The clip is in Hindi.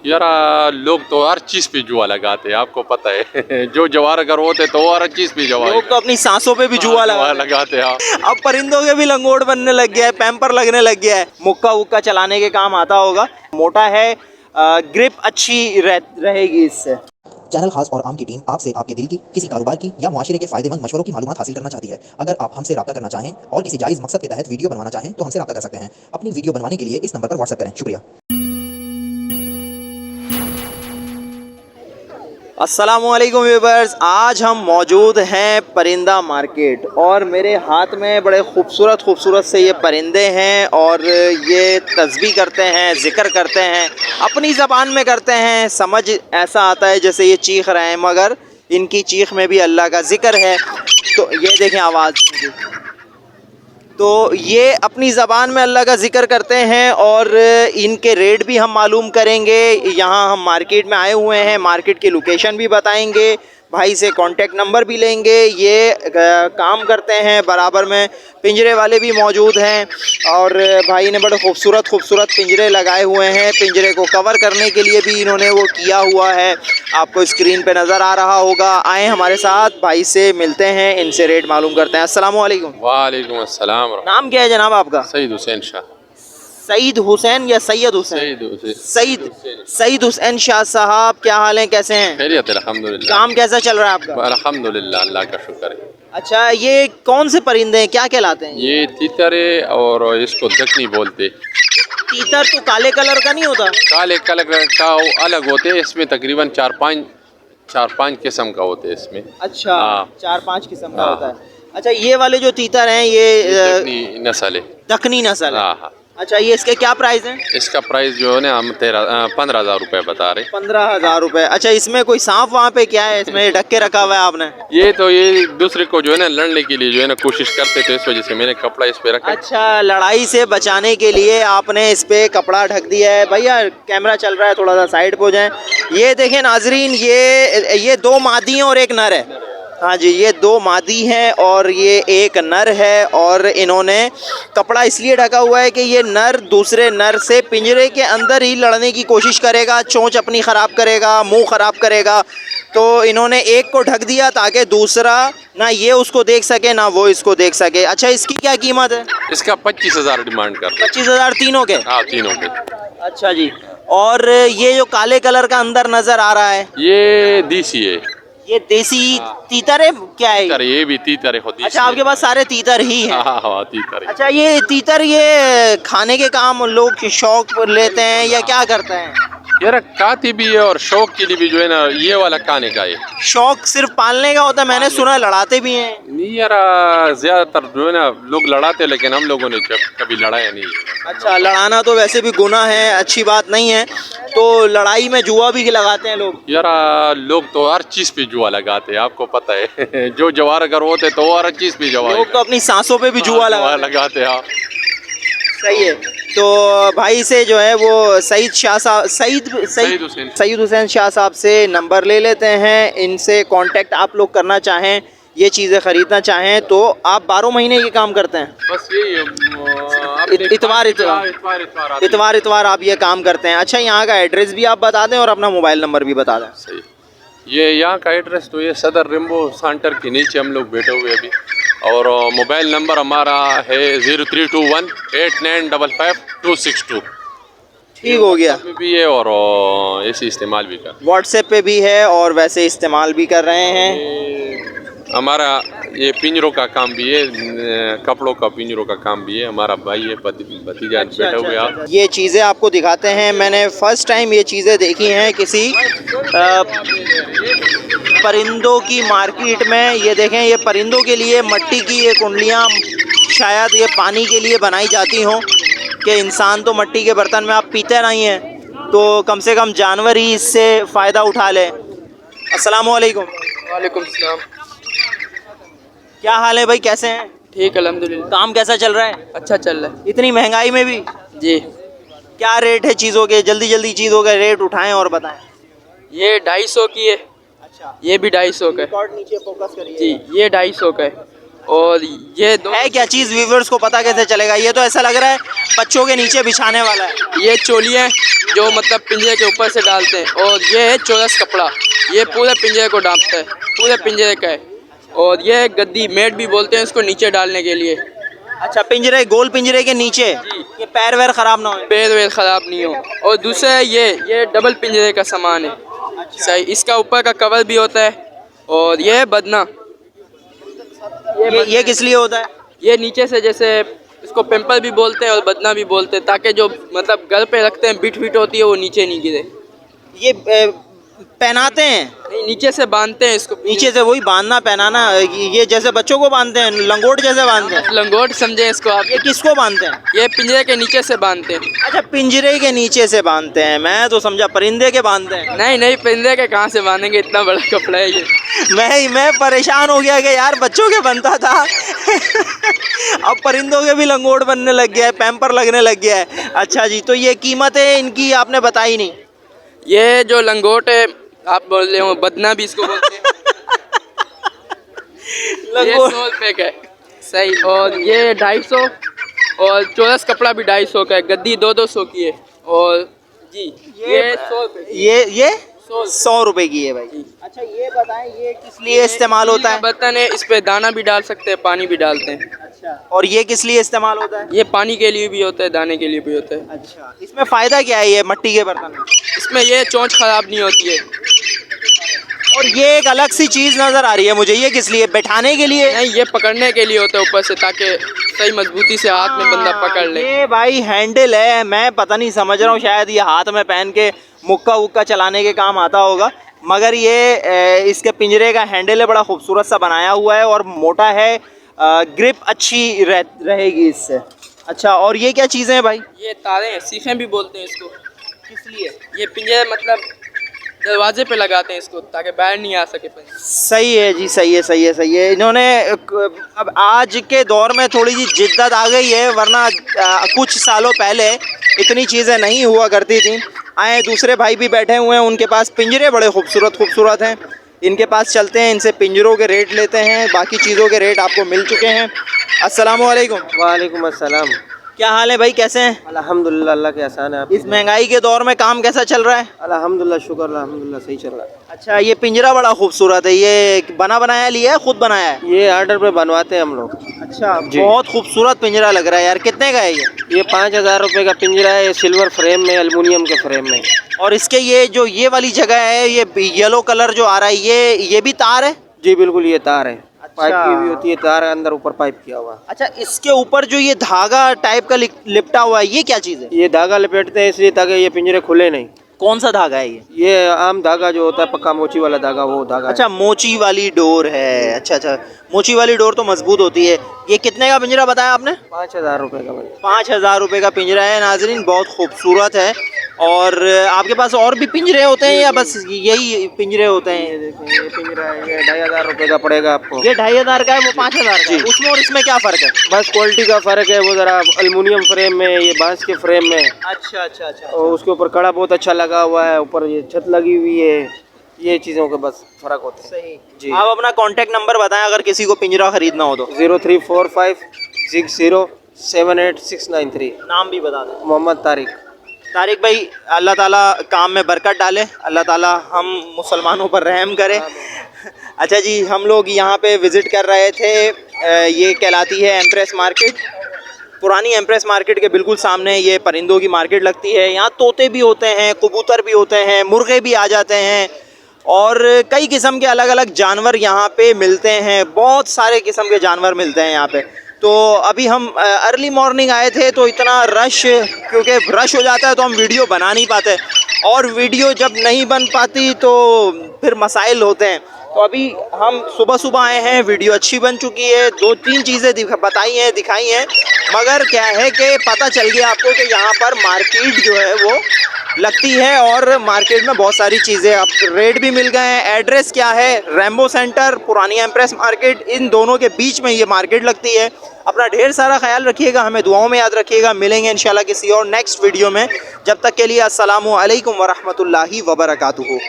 यार लोग तो हर चीज पे जुआ लगाते हैं, आपको पता है। जो जवार अगर होते तो वो हर चीज पे जवार लोग तो अपनी सांसों पे भी जुआ लगाते हैं। अब परिंदों के भी लंगोट बनने लग गया है, पैम्पर लगने लग गया है। मुक्का वुक्का चलाने के काम आता होगा। मोटा है, ग्रिप अच्छी रहेगी इससे। चैनल खास और आम की टीम आपसे आपके दिल की, किसी कारोबार की या मुआशरे के फायदेमंद मशवरों की मालूमात हासिल करना चाहती है। अगर आप हमसे रब्ता करना चाहें और किसी जायज़ मकसद के तहत वीडियो बनवाना चाहें तो हमसे रब्ता कर सकते हैं। अपनी वीडियो बनवाने के लिए इस नंबर पर व्हाट्सएप करें। शुक्रिया। अस्सलामुअलैकुम व्यूअर्स, आज हम मौजूद हैं परिंदा मार्केट और मेरे हाथ में बड़े खूबसूरत खूबसूरत से ये परिंदे हैं और ये तस्बीह करते हैं, ज़िक्र करते हैं, अपनी ज़बान में करते हैं। समझ ऐसा आता है जैसे ये चीख रहे हैं, मगर इनकी चीख में भी अल्लाह का ज़िक्र है। तो ये देखें आवाज़ इनकी। तो ये अपनी ज़बान में अल्लाह का ज़िक्र करते हैं और इनके रेट भी हम मालूम करेंगे। यहाँ हम मार्केट में आए हुए हैं, मार्केट की लोकेशन भी बताएंगे, भाई से कांटेक्ट नंबर भी लेंगे। ये काम करते हैं, बराबर में पिंजरे वाले भी मौजूद हैं और भाई ने बड़े खूबसूरत खूबसूरत पिंजरे लगाए हुए हैं। पिंजरे को कवर करने के लिए भी इन्होंने वो किया हुआ है, आपको स्क्रीन पे नज़र आ रहा होगा। आए हमारे साथ, भाई से मिलते हैं, इनसे रेट मालूम करते हैं। अस्सलाम वालेकुम। वालेकुम अस्सलाम। नाम क्या है जनाब आपका? सईद हुसैन शाह। सईद हुसैन या सैयद हुसैन? सईद हुसैन शाह साहब, क्या हाल है, कैसे हैं? खैरियत अल्हम्दुलिल्लाह। काम कैसा चल रहा है आपका? अल्हम्दुलिल्लाह, अल्लाह का शुक्र है। अच्छा, ये कौन से परिंदे हैं, क्या कहलाते हैं? ये तीतर है और इसको दकनी बोलते। तीतर तो काले कलर का नहीं होता? काले कलर का अलग होते हैं, इसमें तकरीबन चार पाँच किस्म का होते हैं इसमें। अच्छा, हाँ। 4-5 किस्म का होता है। अच्छा, ये वाले जो तीतर हैं ये दकनी नस्ल है। दखनी नस्ल है। हाँ हाँ। अच्छा, ये इसके क्या प्राइस हैं? इसका प्राइस जो है ना हम 15,000 रुपये बता रहे। 15,000 रुपये। अच्छा, इसमें कोई सांप वहाँ पे क्या है, इसमें ढक के रखा हुआ है आपने? ये दूसरे को जो है ना लड़ने के लिए जो है ना कोशिश करते थे, इस वजह से मैंने कपड़ा इस पे रखा। अच्छा, लड़ाई से बचाने के लिए आपने इस पे कपड़ा ढक दिया है। भैया कैमरा चल रहा है, थोड़ा सा साइड पे हो जाएं। ये देखें नाजरीन, ये 2 मादी हैं और 1 नर है। हाँ जी, ये 2 मादी हैं और ये 1 नर है और इन्होंने कपड़ा इसलिए ढका हुआ है कि ये नर दूसरे नर से पिंजरे के अंदर ही लड़ने की कोशिश करेगा, चोंच अपनी ख़राब करेगा, मुंह ख़राब करेगा। तो इन्होंने एक को ढक दिया ताकि दूसरा ना ये उसको देख सके ना वो इसको देख सके। अच्छा, इसकी क्या कीमत है? इसका 25,000 डिमांड कर। 25,000 तीनों के? हाँ, तीनों के। अच्छा जी। और ये जो काले कलर का अंदर नज़र आ रहा है, ये देसी है। ये देसी तीतर है क्या है? तीतर, ये भी तीतर है खुद। अच्छा, आपके पास सारे तीतर ही हैं? हाँ हाँ, तीतर है। अच्छा, ये तीतर ये खाने के काम लोग शौक लेते हैं या क्या करते हैं? यार खाती भी है और शौक के लिए भी जो है ना ये वाला खाने का है। शौक सिर्फ पालने का होता है? मैंने सुना लड़ाते भी हैं। नहीं यार, ज्यादातर जो है ना लोग लड़ाते हैं, लेकिन हम लोगों ने कभी लड़ाया नहीं। अच्छा, लड़ाना तो वैसे भी गुनाह है, अच्छी बात नहीं है। तो लड़ाई में जुआ भी लगाते हैं लोग? यार लोग तो हर चीज पे जुआ लगाते हैं, आपको पता है। जो जवार अगर होते तो वो हर चीज पे लोग तो अपनी सांसों पे भी जुआ लगाते हैं। सही है। तो भाई से जो है वो सईद हुसैन शाह साहब से नंबर ले लेते हैं। इनसे कांटेक्ट आप लोग करना चाहें, ये चीज़ें ख़रीदना चाहें तो आप 12 महीने ये काम करते हैं? बस यही इतवार आप ये काम करते हैं। अच्छा, यहाँ का एड्रेस भी आप बता दें और अपना मोबाइल नंबर भी बता दें। सही। ये यहाँ का एड्रेस तो ये सदर रिम्बो सेंटर के नीचे हम लोग बैठे हुए अभी, और मोबाइल नंबर हमारा है 03218955 ठीक हो गया। भी है और ऐसे इस्तेमाल भी कर, व्हाट्सएप पे भी है और वैसे इस्तेमाल भी कर रहे हैं। हमारा ये पिंजरों का काम भी है, कपड़ों का पिंजरों का काम भी है। हमारा भाई है, भतीजा बैठा हुआ है। ये चीज़ें आपको दिखाते हैं। मैंने फ़र्स्ट टाइम ये चीज़ें देखी हैं किसी परिंदों की मार्केट में। ये देखें, ये परिंदों के लिए मट्टी की ये कुंडलियाँ शायद ये पानी के लिए बनाई जाती हों कि इंसान तो मट्टी के बर्तन में आप पीते नहीं हैं, तो कम से कम जानवर ही इससे फ़ायदा उठा लें। अस्सलाम वालेकुम। वालेकुम सलाम। क्या हाल है भाई, कैसे हैं? ठीक, अल्हम्दुलिल्लाह। काम कैसा चल रहा है? अच्छा चल रहा है। इतनी महंगाई में भी? जी। क्या रेट है चीज़ों के? जल्दी चीज़ों के रेट उठाएं और बताएं। ये 250 की है। अच्छा, ये भी 250 का है। रिकॉर्ड नीचे फोकस करिए। जी, ये 250 का है। और ये दो है क्या चीज़, व्यूवर्स को पता कैसे चलेगा? ये तो ऐसा लग रहा है बच्चों के नीचे बिछाने वाला है। ये चोली है जो मतलब पिंजरे के ऊपर से डालते हैं, और ये है चौरस कपड़ा, ये पूरे पिंजरे को ढांपता है, पूरे पिंजरे का है। और ये है गद्दी, मेट भी बोलते हैं इसको, नीचे डालने के लिए। अच्छा, पिंजरे, गोल पिंजरे के नीचे ये पैर वैर खराब ना हो। पैर वेर ख़राब नहीं हो। और दूसरा है ये डबल पिंजरे का सामान है। सही, इसका ऊपर का कवर भी होता है। और ये है बदना, ये किस लिए होता है? ये नीचे से, जैसे इसको पेम्पर भी बोलते हैं और बदना भी बोलते हैं, ताकि जो मतलब घर पे रखते हैं बिट होती है वो नीचे नहीं गिरे। ये पहनाते हैं? नहीं, नीचे से बांधते हैं इसको। नीचे से, वही बांधना पहनाना, ये जैसे बच्चों को बांधते हैं, लंगोट जैसे बांधते हैं। लंगोट समझे इसको आप। ये किसको बांधते हैं? ये पिंजरे के नीचे से बांधते हैं। अच्छा, पिंजरे के नीचे से बांधते हैं, मैं तो समझा परिंदे के बांधते हैं। नहीं नहीं, पिंजरे के कहाँ से बांधेंगे, इतना बड़ा कपड़ा है ये। मैं परेशान हो गया कि यार बच्चों के बनता था अब परिंदों के भी लंगोट बनने लग गया है, पैम्पर लगने लग गया है। अच्छा जी, तो ये कीमत है इनकी आपने बताई नहीं। ये जो लंगोट है आप बोल रहे हो, बदना भी इसको बोलते हैं। ये 100 रुपये का है। सही। और ये 250, और चौरस कपड़ा भी 250 का है, गद्दी 200 की है। और जी ये 100 रुपये की। ये 100 रुपए की है भाई। अच्छा, ये बताएं ये किस लिए इस्तेमाल होता है? बर्तन है, इस पे दाना भी डाल सकते हैं, पानी भी डालते हैं। अच्छा, और ये किस लिए इस्तेमाल होता है? ये पानी के लिए भी होता है, दाने के लिए भी होता है। अच्छा, इसमें फ़ायदा क्या है ये मट्टी के बर्तन में? इसमें ये चोंच खराब नहीं होती है। और ये एक अलग सी चीज़ नज़र आ रही है मुझे, ये किस लिए? बैठाने के लिए? नहीं, ये पकड़ने के लिए होता है ऊपर से, ताकि सही मजबूती से हाथ में बंदा पकड़ ले। ये भाई हैंडल है, मैं पता नहीं समझ रहा हूँ, शायद ये हाथ में पहन के मुक्का वुक्का चलाने के काम आता होगा, मगर ये इसके पिंजरे का हैंडल है, बड़ा खूबसूरत सा बनाया हुआ है और मोटा है, ग्रिप अच्छी रहेगी इससे। अच्छा, और ये क्या चीज़ें हैं भाई? ये तारे हैं, सीखें भी बोलते हैं इसको। किस लिए? ये पिंजरे मतलब दरवाजे पे लगाते हैं इसको, ताकि बाहर नहीं आ सके पंछी। सही है जी, सही है, सही है, सही है। इन्होंने अब आज के दौर में थोड़ी सी जिद्दत आ गई है, वरना कुछ सालों पहले इतनी चीज़ें नहीं हुआ करती थी। आए दूसरे भाई भी बैठे हुए हैं, उनके पास पिंजरे बड़े खूबसूरत हैं, इनके पास चलते हैं, इनसे पिंजरों के रेट लेते हैं, बाकी चीज़ों के रेट आपको मिल चुके हैं। अस्सलाम वालेकुम। वालेकुम अस्सलाम। क्या हाल है भाई, कैसे हैं? अल्हम्दुलिल्लाह, अल्लाह के एहसान है। इस महंगाई के दौर में काम कैसा चल रहा है? अल्हम्दुलिल्लाह, शुक्र अल्हम्दुलिल्लाह, सही चल रहा है। अच्छा, ये पिंजरा बड़ा खूबसूरत है, ये बना बनाया लिया है, खुद बनाया है? ये ऑर्डर पे बनवाते हैं हम लोग। अच्छा, जी। बहुत खूबसूरत पिंजरा लग रहा है यार। कितने का है ये? 5000 रुपये का पिंजरा है, ये सिल्वर फ्रेम में, एल्युमिनियम के फ्रेम में। और इसके ये वाली जगह है, ये येलो कलर जो आ रहा है, ये भी तार है? जी बिल्कुल, ये तार है। अच्छा। पाइप की भी होती है, तार अंदर ऊपर पाइप किया हुआ। अच्छा, इसके ऊपर जो ये धागा टाइप का लिपटा हुआ है, ये क्या चीज़ है? ये धागा लपेटते हैं इसलिए ताकि ये पिंजरे खुले नहीं। कौन सा धागा है ये? ये आम धागा जो होता है, पक्का मोची वाला धागा, वो धागा। अच्छा, मोची वाली डोर है। अच्छा, मोची वाली डोर तो मजबूत होती है। ये कितने का पिंजरा बताया आपने? 5000 रुपये का भाई। 5000 रुपये का पिंजरा है नाजरीन, बहुत खूबसूरत है। और आपके पास और भी पिंजरे होते हैं या बस यही पिंजरे होते हैं? ये देखें, ये पिंजरा है, ये 2500 रुपये का पड़ेगा आपको। ये 2500 का है, वो 5000 का है। उसमें और इसमें क्या फ़र्क है? बस क्वालिटी का फ़र्क है, वो ज़रा एल्युमिनियम फ्रेम में, ये बांस के फ्रेम में। अच्छा। और उसके ऊपर कड़ा बहुत अच्छा लगा हुआ है, ऊपर ये छत लगी हुई है, ये चीज़ों के बस फ़र्क होते हैं। सही जी। आप अपना कांटेक्ट नंबर बताएं अगर किसी को पिंजरा खरीदना हो तो। 0345607893। नाम भी बता दें। मोहम्मद तारिक भाई, अल्लाह ताला काम में बरकत डाले, अल्लाह ताला हम मुसलमानों पर रहम करे। अच्छा जी, हम लोग यहाँ पे विज़िट कर रहे थे, ये कहलाती है एम्प्रेस मार्केट। पुरानी एम्प्रेस मार्केट के बिल्कुल सामने ये परिंदों की मार्केट लगती है। यहाँ तोते भी होते हैं, कबूतर भी होते हैं, मुर्गे भी आ जाते हैं और कई किस्म के अलग अलग जानवर यहाँ पे मिलते हैं। बहुत सारे किस्म के जानवर मिलते हैं यहाँ पे। तो अभी हम अर्ली मॉर्निंग आए थे, तो इतना रश, क्योंकि रश हो जाता है तो हम वीडियो बना नहीं पाते, और वीडियो जब नहीं बन पाती तो फिर मसाइल होते हैं। तो अभी हम सुबह आए हैं, वीडियो अच्छी बन चुकी है, 2-3 चीज़ें दिखाई हैं, मगर क्या है कि पता चल गया आपको कि यहाँ पर मार्केट जो है वो लगती है और मार्केट में बहुत सारी चीज़ें, अब रेट भी मिल गए हैं। एड्रेस क्या है? रैम्बो सेंटर, पुरानी एम्प्रेस मार्केट, इन दोनों के बीच में ये मार्केट लगती है। अपना ढेर सारा ख्याल रखिएगा, हमें दुआओं में याद रखिएगा। मिलेंगे इंशाल्लाह किसी और नेक्स्ट वीडियो में। जब तक के लिए अस्सलामु अलैकुम वरहमतुल्लाहि वबरकातुहू।